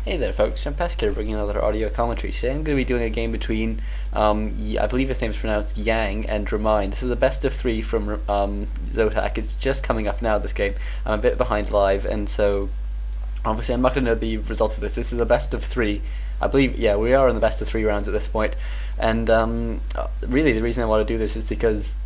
Hey there folks, Jim Pesk here bringing another audio commentary. Today I'm going to be doing a game between, I believe his name is pronounced Yang and Remind. This is a best of 3 from Zotac. It's just coming up now, this game. I'm a bit behind live, and so obviously I'm not going to know the results of this. This is a best of 3. I believe, yeah, we are in the best of 3 rounds at this point. And really the reason I want to do this is because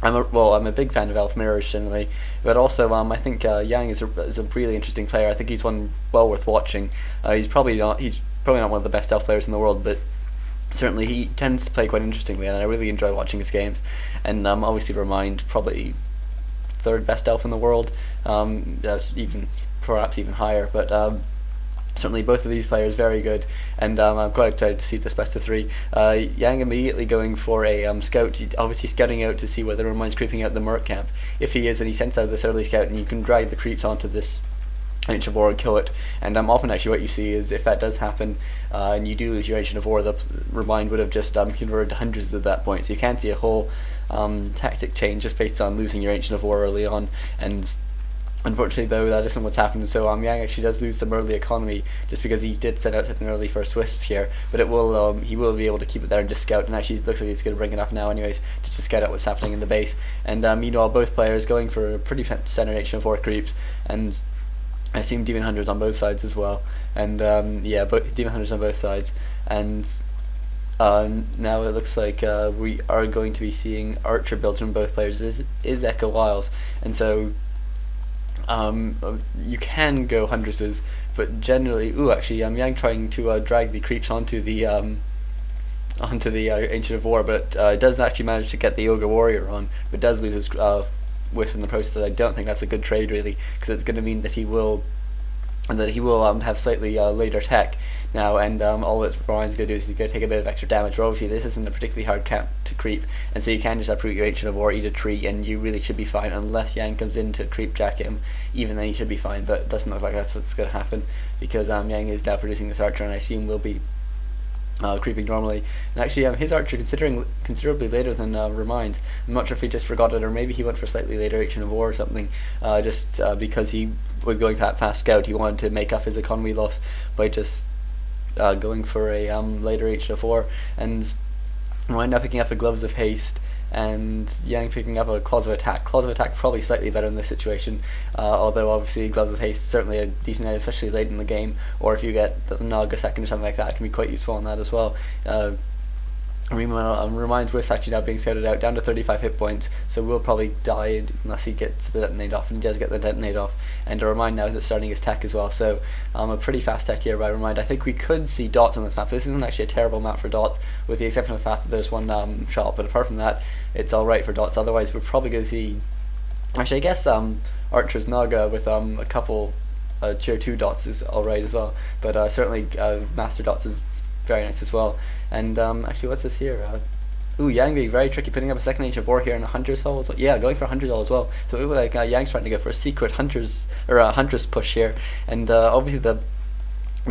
I'm a big fan of Elf Mirrors generally, but also I think Yang is a really interesting player. I think he's one well worth watching. He's probably not one of the best elf players in the world, but certainly he tends to play quite interestingly, and I really enjoy watching his games. And obviously Remind, probably third best elf in the world, perhaps even higher, but. Certainly both of these players very good, and I'm quite excited to see this best of 3. Yang immediately going for a scout, obviously scouting out to see whether Remind's creeping out the Merc camp. If he is, and he sends out this early scout, and you can drag the creeps onto this Ancient of War and kill it. And often actually what you see is if that does happen, and you do lose your Ancient of War, the Remind would have just converted to hundreds at that point. So you can see a whole tactic change just based on losing your Ancient of War early on, and unfortunately, though, that isn't what's happened. So Yang actually does lose some early economy just because he did send out something early for a Swisp here, but he will be able to keep it there and just scout. And actually, it looks like he's going to bring it up now, anyways, just to scout out what's happening in the base. And meanwhile, both players going for pretty standard Ancient of War creeps, and I assume Demon Hunters on both sides as well. And yeah, Demon Hunters on both sides. And now it looks like we are going to be seeing Archer builds from both players. This is Echo Wiles, and so. You can go Huntresses, but generally, actually, Yang trying to drag the creeps onto the Ancient of War, but doesn't actually manage to get the Ogre Warrior on, but does lose his whiff in the process. I don't think that's a good trade really, because it's going to mean that he will have slightly later tech now, and all that Brian's going to do is he's going to take a bit of extra damage. But obviously this isn't a particularly hard camp to creep, and so you can just uproot your Ancient of War, eat a tree, and you really should be fine, unless Yang comes in to creep jack him. Even then you should be fine, but it doesn't look like that's what's going to happen, because Yang is now producing this Archer, and I assume will be creeping normally. And actually his Archer considerably later than Remind's. I'm not sure if he just forgot it, or maybe he went for slightly later Ancient of War or something, just because he was going for that fast scout. He wanted to make up his economy loss by just going for a later Ancient of War, and Remind up picking up a Gloves of Haste, and Yang picking up a Claws of Attack. Claws of Attack probably slightly better in this situation, although obviously Gloves of Haste is certainly a decent item, especially late in the game, or if you get the Nog a second or something like that, it can be quite useful on that as well. Remind's Wisp actually now being scouted out down to 35 hit points, so we'll probably die unless he gets the detonate off, and he does get the detonate off. And Remind now is starting his tech as well, so a pretty fast tech here by Remind. I think we could see dots on this map. This isn't actually a terrible map for dots, with the exception of the fact that there's one shot, but apart from that, it's alright for dots. Otherwise, we're probably going to see. Actually, I guess Archer's Naga with a couple tier 2 dots is alright as well, but certainly Master Dots is very nice as well. And actually, what's this here? Yang being very tricky, putting up a second Ancient of War here and a Hunter's Hall as well. Yeah, going for a Hunter's Hall as well. So it looks like Yang's trying to go for a secret Hunter's push here. And obviously the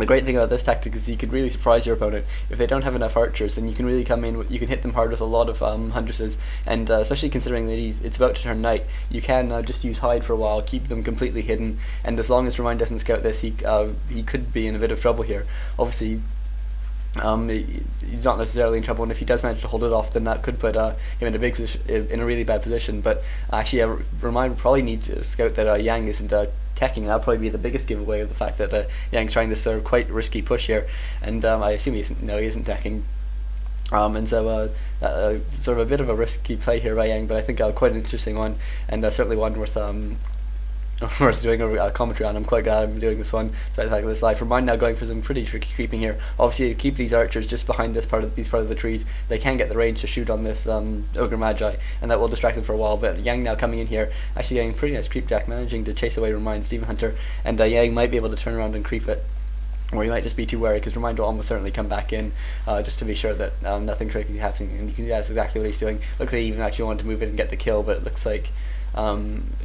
great thing about this tactic is you can really surprise your opponent. If they don't have enough archers, then you can really come in, you can hit them hard with a lot of Huntresses, and especially considering that it's about to turn night, you can just use Hide for a while, keep them completely hidden, and as long as Remind doesn't scout this, he could be in a bit of trouble here. Obviously, he's not necessarily in trouble, and if he does manage to hold it off, then that could put him in a really bad position. But actually, Remind would probably need to scout that Yang isn't teching. That'll probably be the biggest giveaway of the fact that Yang's trying this sort of quite risky push here, and I assume he isn't teching. And so sort of a bit of a risky play here by Yang, but I think quite an interesting one, and certainly one worth doing a commentary on. I'm quite glad I'm doing this one, this live. Remind now going for some pretty tricky creeping here. Obviously, to keep these archers just behind these part of the trees, they can get the range to shoot on this Ogre Magi, and that will distract them for a while. But Yang now coming in here, actually getting pretty nice creep jack, managing to chase away Remind's Demon Hunter, and Yang might be able to turn around and creep it, or you might just be too wary, because Remind will almost certainly come back in just to be sure that nothing tricky is happening. And you can see that's exactly what he's doing. Looks like he even actually wanted to move in and get the kill, but it looks like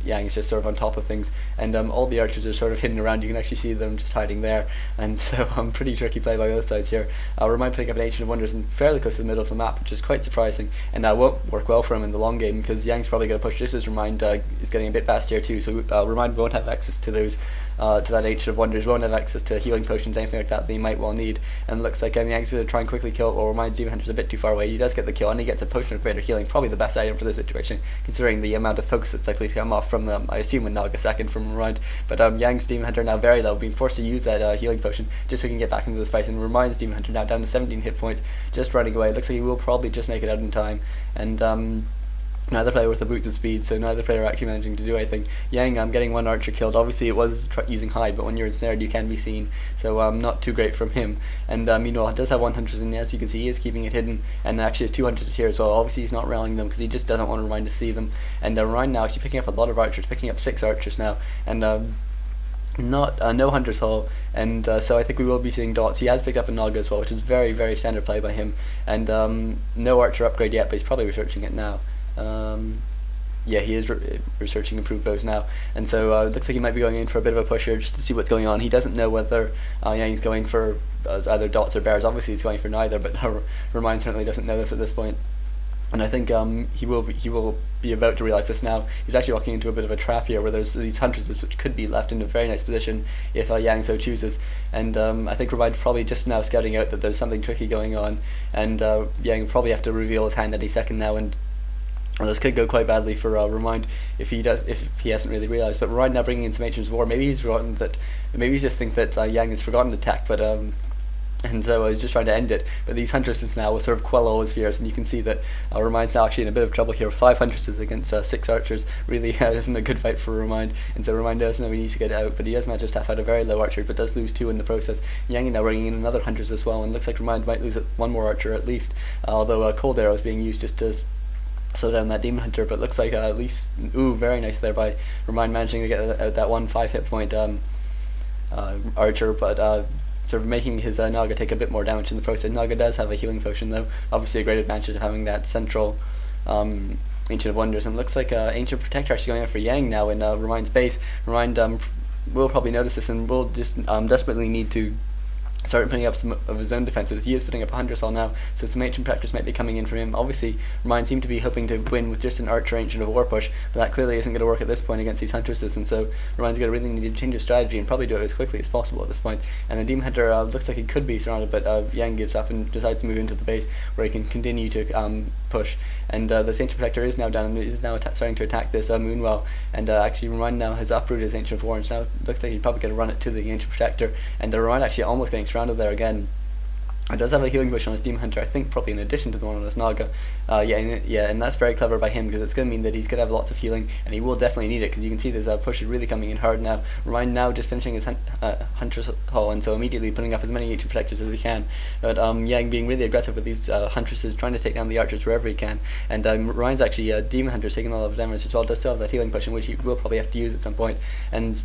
Yang's just sort of on top of things, and all the archers are sort of hidden around. You can actually see them just hiding there, and so pretty tricky play by both sides here. Remind picking up an Ancient of Wonders and fairly close to the middle of the map, which is quite surprising, and won't work well for him in the long game, because Yang's probably going to push just as Remind is getting a bit past tier 2, so Remind won't have access to those to that Ancient of Wonders, won't have access to healing potions, anything like that they might well need. And it looks like Yange's going to try and quickly kill it, or Remind's Demon Hunter's a bit too far away. He does get the kill, and he gets a potion of greater healing, probably the best item for this situation, considering the amount of focus that's likely to come off from I assume a Naga second from Remind. But Yange's Demon Hunter now very low, being forced to use that healing potion just so he can get back into this fight, and Remind's Demon Hunter now down to 17 hit points, just running away. It looks like he will probably just make it out in time, and neither player with a boots of speed, so neither player actually managing to do anything. Yange, I'm getting one archer killed. Obviously it was using hide, but when you're ensnared you can be seen, so not too great from him. And it does have 100, and as you can see he is keeping it hidden, and actually his 200s here as well. Obviously he's not rallying them because he just doesn't want Remind to see them. And Remind now actually picking up a lot of archers, picking up 6 archers now, and no Hunter's Hall, and so I think we will be seeing dots. He has picked up a Naga as well, which is very, very standard play by him, and no archer upgrade yet, but he's probably researching it now. Yeah, he is researching improved bows now, and so it looks like he might be going in for a bit of a push here just to see what's going on. He doesn't know whether Yange's going for either dots or bears. Obviously he's going for neither, but Remind certainly doesn't know this at this point. And I think he will be about to realize this now. He's actually walking into a bit of a trap here, where there's these huntresses which could be left in a very nice position if Yange so chooses. And I think Remind probably just now scouting out that there's something tricky going on, and Yange will probably have to reveal his hand any second now, and this could go quite badly for Remind if he hasn't really realized. But Remind now bringing in some Ancients of War. Maybe he's forgotten that. Maybe he's just think that Yange has forgotten to attack, but and so he's just trying to end it. But these huntresses now will sort of quell all his fears, and you can see that Remind's now actually in a bit of trouble here. 5 huntresses against 6 archers really isn't a good fight for Remind, and so Remind does know he needs to get out, but he does manage to staff out a very low archer, but does lose 2 in the process. Yange now bringing in another huntress as well, and looks like Remind might lose 1 more archer at least, although cold arrow is being used just to slow down that Demon Hunter. But looks like at least, very nice there by Remind managing to get out that 1 5 hit point archer, but sort of making his Naga take a bit more damage in the process. Naga does have a healing potion though, obviously a great advantage of having that central Ancient of Wonders, and it looks like Ancient Protector actually going out for Yange now in Remind's base. Remind will probably notice this and will just desperately need to start putting up some of his own defenses. He is putting up a Hunter's Hall now, so some Ancient Protectors might be coming in from him. Obviously, Remind seemed to be hoping to win with just an Archer Ancient of War push, but that clearly isn't going to work at this point against these Huntresses, and so Remind's going to really need to change his strategy and probably do it as quickly as possible at this point. And the Demon Hunter looks like he could be surrounded, but Yange gives up and decides to move into the base where he can continue to push. And this Ancient Protector is now down and is now starting to attack this Moonwell, and actually Remind now has uprooted his Ancient of War, and now looks like he's probably going to run it to the Ancient Protector, and Remind actually almost getting surrounded there again. It does have a healing push on his Demon Hunter, I think probably in addition to the one on his Naga. And that's very clever by him, because it's going to mean that he's going to have lots of healing, and he will definitely need it, because you can see this push is really coming in hard now. Remind now just finishing his Hunter's Hall, and so immediately putting up as many Ancient Protectors as he can. But Yange being really aggressive with these Huntresses, trying to take down the archers wherever he can. And Remind's actually Demon Hunter taking a lot of damage as well, does still have that healing push, in which he will probably have to use at some point. And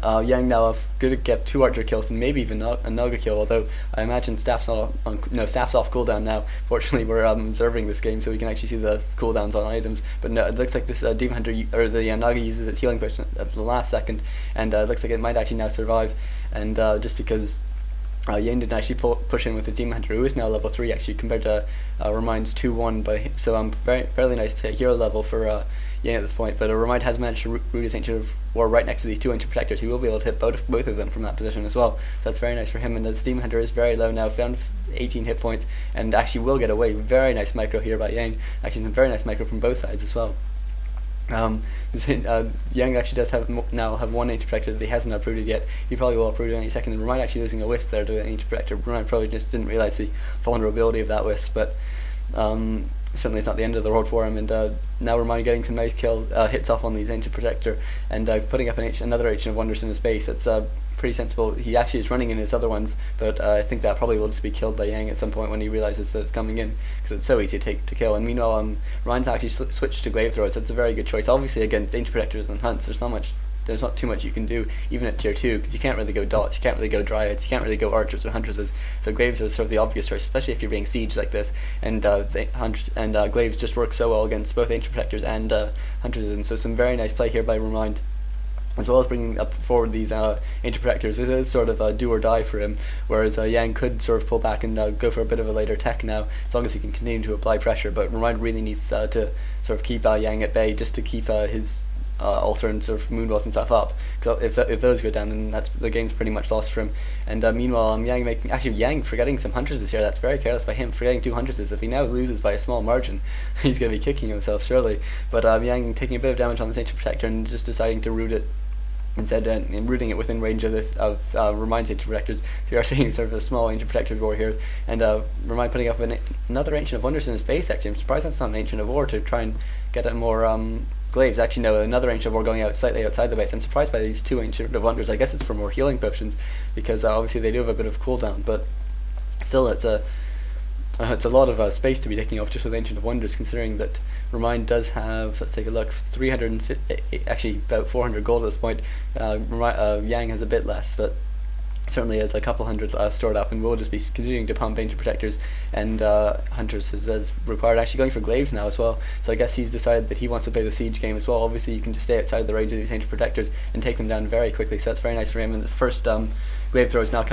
Yange now good to get 2 archer kills and maybe even a Naga kill, although I imagine Staff's off cooldown now. Fortunately we're observing this game so we can actually see the cooldowns on items, but no, it looks like this Demon Hunter or the Naga uses its healing push at the last second, and it looks like it might actually now survive, and just because Yange didn't actually push in with the Demon Hunter, who is now level 3 actually compared to Remind's 2-1, so fairly nice hero level for Yange at this point. But Remind has managed to root his Ancient of War right next to these 2 Ancient Protectors. He will be able to hit both of them from that position as well, so that's very nice for him. And the Demon Hunter is very low now, found 18 hit points, and actually will get away. Very nice micro here by Yange, actually some very nice micro from both sides as well. Yange actually does now have 1 Ancient Protector that he hasn't uprooted yet. He probably will uproot it any second, and Remind actually losing a Wisp there to an Ancient Protector. Remind probably just didn't realize the vulnerability of that Wisp, but certainly it's not the end of the road for him. And now Remind getting some nice kills, hits off on these Ancient Protector, and putting up another Ancient of Wonders in his base. That's pretty sensible. He actually is running in his other one, but I think that probably will just be killed by Yange at some point when he realizes that it's coming in, because it's so easy to kill. And meanwhile, Ryan's actually switched to glaive throwers. That's a very good choice. Obviously against Ancient Protectors and Hunts, there's not too much you can do, even at tier 2, because you can't really go dots, you can't really go dryads, you can't really go archers or huntresses, so glaives are sort of the obvious choice, especially if you're being sieged like this, and glaives just work so well against both Ancient Protectors and huntresses, and so some very nice play here by Remind, as well as bringing up forward these Ancient Protectors. This is sort of a do or die for him, whereas Yange could sort of pull back and go for a bit of a later tech now, as long as he can continue to apply pressure, but Remind really needs to sort of keep Yange at bay, just to keep his altar and sort of moonwells and stuff up. Cause if those go down, then the game's pretty much lost for him. And meanwhile, Yange forgetting some huntresses here. That's very careless by him, forgetting 2 huntresses. If he now loses by a small margin, he's going to be kicking himself surely. But Yange taking a bit of damage on this Ancient Protector and just deciding to root it instead, and rooting it within range of Remind's Ancient Protectors. So you are seeing sort of a small Ancient Protector war here, and Remind putting up another Ancient of Wonders in his base. Actually, I'm surprised that's not an Ancient of War to try and get at more glaives. Actually, no, another Ancient of War going out slightly outside the base. I'm surprised by these 2 Ancient of Wonders. I guess it's for more healing potions, because obviously they do have a bit of cooldown, but still it's a lot of space to be taking off just with Ancient of Wonders, considering that Remind does have, let's take a look, 350, actually about 400 gold at this point. Yange has a bit less, but certainly has a couple hundred stored up, and we'll just be continuing to pump Ancient Protectors and Hunters as required. Actually going for glaives now as well, so I guess he's decided that he wants to play the siege game as well. Obviously you can just stay outside the range of these Ancient Protectors and take them down very quickly, so that's very nice for him. And the first glaive throw is now coming